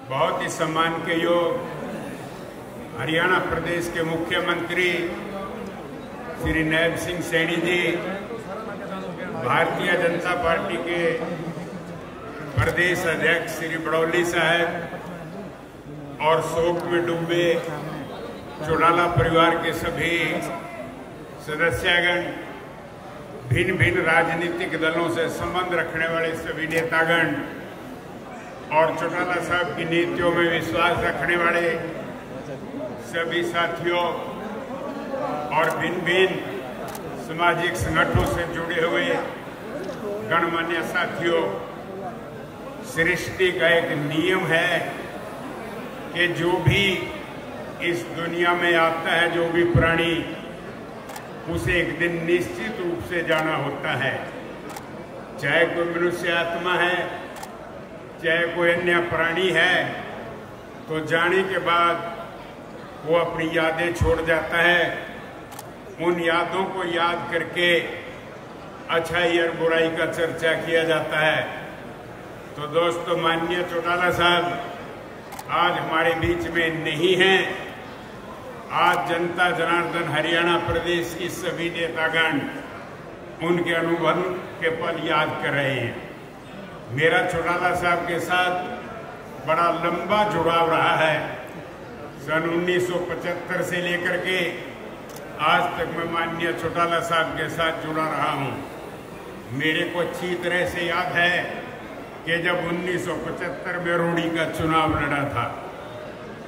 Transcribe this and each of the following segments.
बहुत ही सम्मान के योग हरियाणा प्रदेश के मुख्यमंत्री श्री नैब सिंह सैनी जी, भारतीय जनता पार्टी के प्रदेश अध्यक्ष श्री बड़ौली साहब और शोक में डूबे चौटाला परिवार के सभी सदस्यगण, भिन्न भिन्न राजनीतिक दलों से संबंध रखने वाले सभी नेतागण और चौटाला साहब की नीतियों में विश्वास रखने वाले सभी साथियों और भिन्न भिन्न सामाजिक संगठनों से जुड़े हुए गणमान्य साथियों, सृष्टि का एक नियम है कि जो भी इस दुनिया में आता है, जो भी प्राणी, उसे एक दिन निश्चित रूप से जाना होता है। चाहे कोई मनुष्य आत्मा है, चाहे कोई अन्य प्राणी है, तो जाने के बाद वो अपनी यादें छोड़ जाता है। उन यादों को याद करके अच्छाई और बुराई का चर्चा किया जाता है। तो दोस्तों, माननीय चौटाला साहब आज हमारे बीच में नहीं हैं। आज जनता जनार्दन हरियाणा प्रदेश की सभी नेतागण उनके अनुभव के पल याद कर रहे हैं। मेरा चौटाला साहब के साथ बड़ा लंबा जुड़ाव रहा है। सन 1975 से लेकर के आज तक मैं माननीय चौटाला साहब के साथ जुड़ा रहा हूं। मेरे को अच्छी तरह से याद है कि जब 1975 में रोड़ी का चुनाव लड़ा था।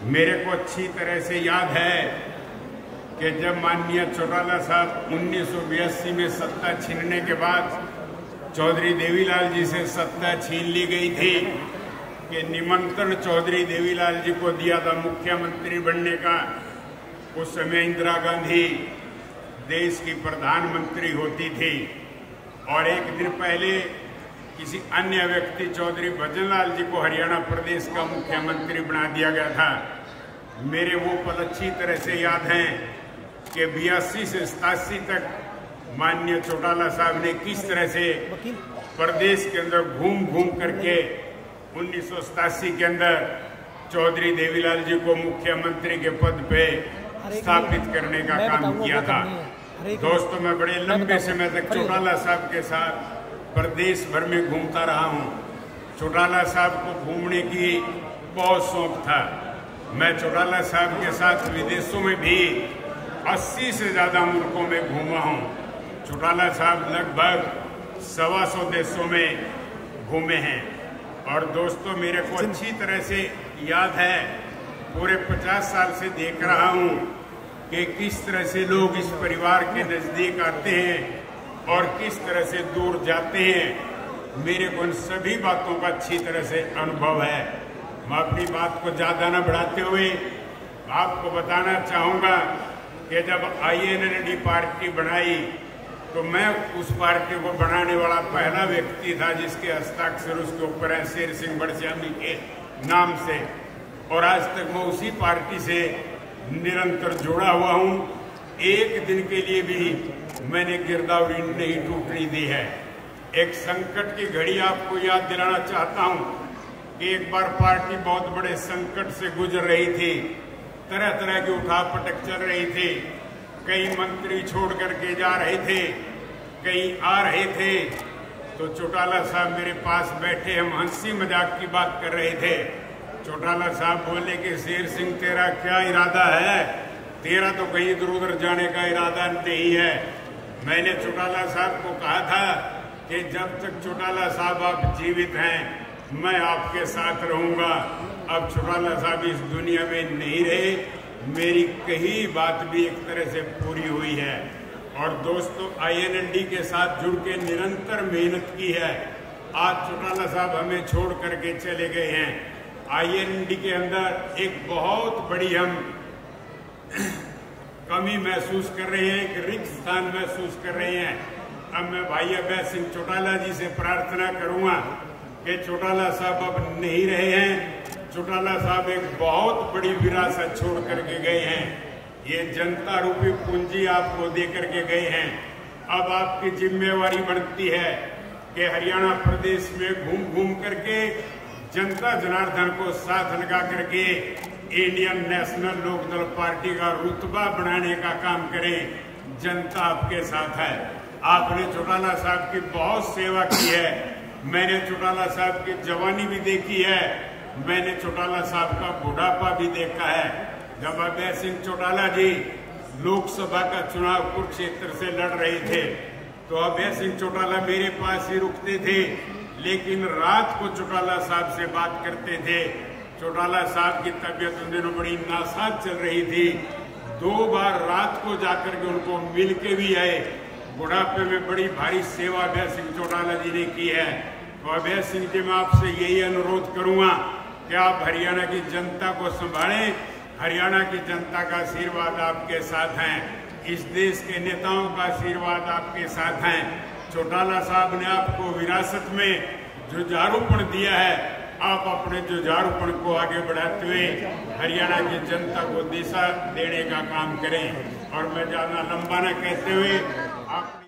मेरे को अच्छी तरह से याद है कि जब माननीय चौटाला साहब 1982 में सत्ता छीनने के बाद चौधरी देवीलाल जी से सत्ता छीन ली गई थी कि निमंत्रण चौधरी देवीलाल जी को दिया था मुख्यमंत्री बनने का। उस समय इंदिरा गांधी देश की प्रधानमंत्री होती थी और एक दिन पहले किसी अन्य व्यक्ति चौधरी भजनलाल जी को हरियाणा प्रदेश का मुख्यमंत्री बना दिया गया था। मेरे वो पल अच्छी तरह से याद हैं कि 82 से 87 तक माननीय चौटाला साहब ने किस तरह से प्रदेश के अंदर घूम घूम करके 1987 के अंदर चौधरी देवीलाल जी को मुख्यमंत्री के पद पे स्थापित करने का काम किया था। दोस्तों, मैं बड़े लंबे समय तक चौटाला साहब के साथ प्रदेश भर में घूमता रहा हूं। चौटाला साहब को घूमने की बहुत शौक था। मैं चौटाला साहब के साथ विदेशों में भी 80 से ज्यादा मुल्कों में घूमा हूं। चौटाला साहब लगभग 125 देशों में घूमे हैं। और दोस्तों, मेरे को अच्छी तरह से याद है, पूरे 50 साल से देख रहा हूं कि किस तरह से लोग इस परिवार के नजदीक आते हैं और किस तरह से दूर जाते हैं। मेरे को इन सभी बातों का अच्छी तरह से अनुभव है। मैं अपनी बात को ज्यादा न बढ़ाते हुए आपको बताना चाहूंगा कि जब INLD पार्टी बनाई तो मैं उस पार्टी को बनाने वाला पहला व्यक्ति था जिसके हस्ताक्षर उसके ऊपर है, शेर सिंह बड़श्यामी के नाम से। और आज तक मैं उसी पार्टी से निरंतर जुड़ा हुआ हूं। एक दिन के लिए भी मैंने गिरदावरी नहीं टूटने दी है। एक संकट की घड़ी आपको याद दिलाना चाहता हूं कि एक बार पार्टी बहुत बड़े संकट से गुजर रही थी। तरह तरह की उठापटक चल रही थी। कई मंत्री छोड़ करके जा रहे थे, कई आ रहे थे। तो चौटाला साहब मेरे पास बैठे, हम हंसी मजाक की बात कर रहे थे। चौटाला साहब बोले कि शेर सिंह, तेरा क्या इरादा है? तेरा तो कहीं इधर उधर जाने का इरादा नहीं है। मैंने चौटाला साहब को कहा था कि जब तक चौटाला साहब आप जीवित हैं मैं आपके साथ रहूंगा। अब चौटाला साहब इस दुनिया में नहीं रहे, मेरी कही बात भी एक तरह से पूरी हुई है। और दोस्तों, INLD के साथ जुड़ के निरंतर मेहनत की है। आज चौटाला साहब हमें छोड़ करके चले गए हैं। INLD के अंदर एक बहुत बड़ी हम कमी महसूस कर रहे हैं, एक रिक्त स्थान महसूस कर रहे हैं। अब मैं भाई अभय सिंह चौटाला जी से प्रार्थना करूंगा कि चौटाला साहब अब नहीं रहे हैं। चौटाला साहब एक बहुत बड़ी विरासत छोड़ करके गए हैं। ये जनता रूपी पूंजी आपको दे करके गए हैं। अब आपकी जिम्मेवारी बनती है कि हरियाणा प्रदेश में घूम घूम करके जनता जनार्दन को साथ लगा करके इंडियन नेशनल लोकदल पार्टी का रुतबा बनाने का काम करें। जनता आपके साथ है। आपने चौटाला साहब की बहुत सेवा की है। मैंने चौटाला साहब की जवानी भी देखी है, मैंने चौटाला साहब का बुढ़ापा भी देखा है। जब अभय सिंह चौटाला जी लोकसभा का चुनाव कुरुक्षेत्र से लड़ रहे थे तो अभय सिंह चौटाला मेरे पास ही रुकते थे, लेकिन रात को चौटाला साहब से बात करते थे। चौटाला साहब की तबीयत उन दिनों बड़ी नासाज चल रही थी। 2 बार रात को जाकर के उनको मिल के भी आए। बुढ़ापे में बड़ी भारी सेवा अभय सिंह चौटाला जी ने की है। तो अभय सिंह जी, मैं आपसे यही अनुरोध करूंगा कि आप हरियाणा की जनता को संभालें। हरियाणा की जनता का आशीर्वाद आपके साथ है, इस देश के नेताओं का आशीर्वाद आपके साथ है। चौटाला साहब ने आपको विरासत में जुझारूपण दिया है। आप अपने जुझारूपण को आगे बढ़ाते हुए हरियाणा की जनता को दिशा देने का काम करें। और मैं ज्यादा लंबा न कहते हुए आप